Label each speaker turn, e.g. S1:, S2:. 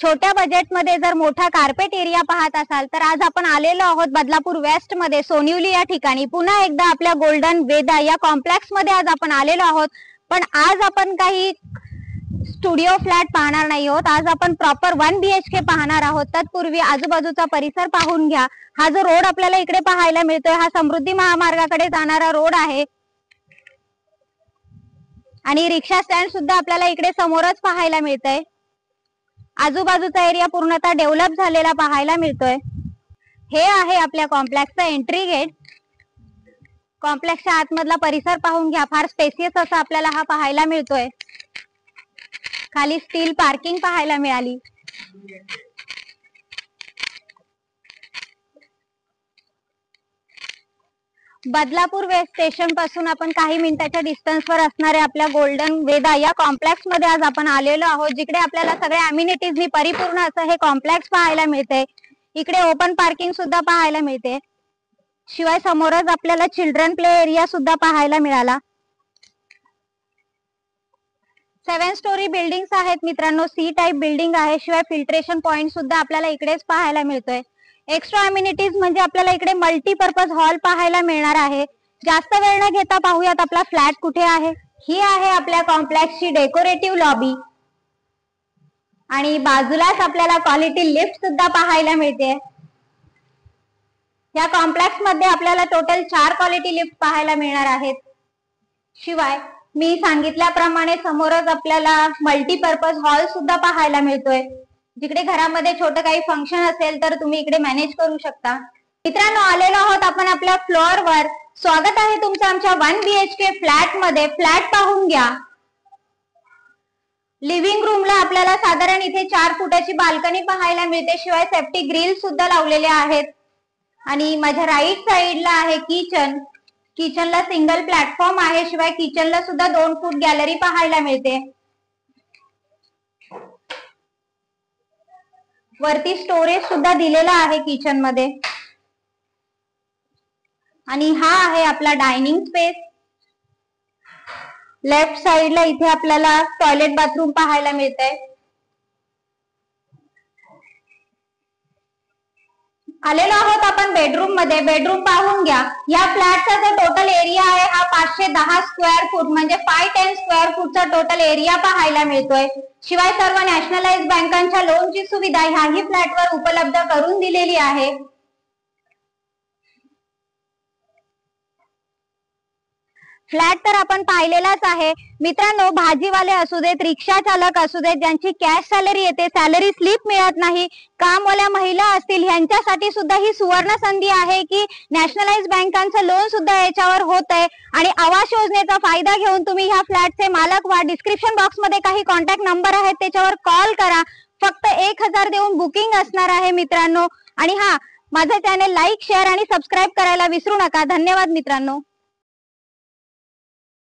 S1: छोट्या बजेटमध्ये जर मोठा कार्पेट एरिया पाहत असाल तर आज आपण आलेलो आहोत बदलापूर वेस्ट मध्ये सोनिवली या ठिकाणी। पुन्हा एकदा आपल्या गोल्डन वेदा या कॉम्प्लेक्स मध्ये आज आपण आलेलो आहोत। पण आज आपण काही स्टुडिओ फ्लॅट पाहणार नाही आहोत, आज आपण प्रॉपर 1 BHK पाहणार आहोत। तत्पूर्वी आजूबाजूचा परिसर पाहून घ्या। हा जो रोड आपल्याला इकडे पाहायला मिळतोय हा समृद्धी महामार्गाकडे जाणारा रोड आहे आणि रिक्षा स्टँड सुद्धा आपल्याला इकडे समोरच पाहायला मिळतंय। आजूबाजूचा एरिया पूर्णतः डेव्हलप झालेला पाहायला मिळतोय। हे आहे आपल्या कॉम्प्लेक्सचा एंट्री गेट। कॉम्प्लेक्सच्या आतमधला परिसर पाहून घ्या, फार स्पेसियस असा आपल्याला हा पाहायला मिळतोय। खाली स्टील पार्किंग पाहायला मिळाली। बदलापूर वेस्ट स्टेशन पासून आपण काही मिनिटाच्या डिस्टन्सवर असणारे आपल्या गोल्डन वेदा या कॉम्प्लेक्स मध्ये आज आपण आलेलो आहोत, जिकडे आपल्याला सगळ्या अम्युनिटीजनी परिपूर्ण असं हे कॉम्प्लेक्स पाहायला मिळते। इकडे ओपन पार्किंग सुद्धा पाहायला मिळते, शिवाय समोरच आपल्याला चिल्ड्रन प्ले एरिया सुद्धा पाहायला मिळाला। 7 स्टोरी बिल्डिंग्स आहेत मित्रांनो, सी टाइप बिल्डिंग आहे। शिवाय फिल्ट्रेशन पॉइंट सुद्धा आपल्याला इकडेच पाहायला मिळतोय। एक्स्ट्रा अम्युनिटीज म्हणजे आपल्याला इकडे मल्टीपर्पज हॉल पाहायला मिळणार आहे। जास्त वेळ न घेता पाहूयात आपला फ्लॅट कुठे आहे। ही आहे आपल्या कॉम्प्लेक्सची डेकोरेटिव्ह लॉबी आणि बाजूलाच आपल्याला क्वालिटी लिफ्ट सुद्धा पाहायला मिळते। या कॉम्प्लेक्स मध्ये आपल्याला टोटल 4 क्वालिटी लिफ्ट पाहायला मिळणार आहेत। शिवाय मी सांगितल्याप्रमाणे समोरच आपल्याला मल्टीपर्पज हॉल सुद्धा पाहायला मिळतोय, जिकडे घरामध्ये छोटं काही फंक्शन असेल तर तुम्ही इकडे मॅनेज करू शकता। मित्रांनो, आलेलो आहोत आपण आपल्या फ्लोअरवर। स्वागत आहे तुमचं आमच्या 1 BHK फ्लॅट मध्ये। फ्लॅट पाहून घ्या। लिव्हिंग रूमला आपल्याला साधारण इथे 4 फुटाची बाल्कनी पाहायला मिळते। शिवाय सेफ्टी ग्रिल सुद्धा लावलेले आहेत आणि माझ्या राईट साइडला आहे किचन। किचनला सिंगल प्लॅटफॉर्म आहे। शिवाय किचनला सुद्धा 2 फूट गॅलरी पाहायला मिळते। वरती स्टोरेज सुद्धा दिलेला आहे किचन मध्ये आणि हा आहे आपला डायनिंग स्पेस। लेफ्ट साइडला इथे आपल्याला टॉयलेट बाथरूम पाहायला मिळतंय। आलेलो आहोत आपण बेडरूम मध्ये। बेडरूम पाहून घ्या। या फ्लॅटचा जो टोटल एरिया आहे हा 510 स्क्वेअर फूट म्हणजे 510 स्क्वेअर फूटचा टोटल एरिया पाहायला मिळतोय। शिवाय सर्व नॅशनलाइज बँकांच्या लोनची सुविधा ह्याही फ्लॅटवर उपलब्ध करून दिलेली आहे। फ्लॅट तर आपण पाहिलेलाच आहे मित्रांनो। भाजीवाले असू देत, रिक्षा चालक असू देत, ज्यांची कॅश सॅलरी येते, सॅलरी स्लिप मिळत नाही, कामवाल्या महिला असतील, ह्यांच्यासाठी सुद्धा ही सुवर्ण संधी आहे की नॅशनलाइज बँकांचं लोन सुद्धा याच्यावर होत आहे आणि आवास योजनेचा फायदा घेऊन तुम्ही ह्या फ्लॅटचे मालक व्हा। डिस्क्रिप्शन बॉक्स मध्ये काही कॉन्टॅक्ट नंबर आहेत, त्याच्यावर कॉल करा। फक्त 1000 देऊन बुकिंग असणार आहे मित्रांनो। आणि हा, माझं चॅनल लाईक, शेअर आणि सबस्क्राईब करायला विसरू नका। धन्यवाद मित्रांनो।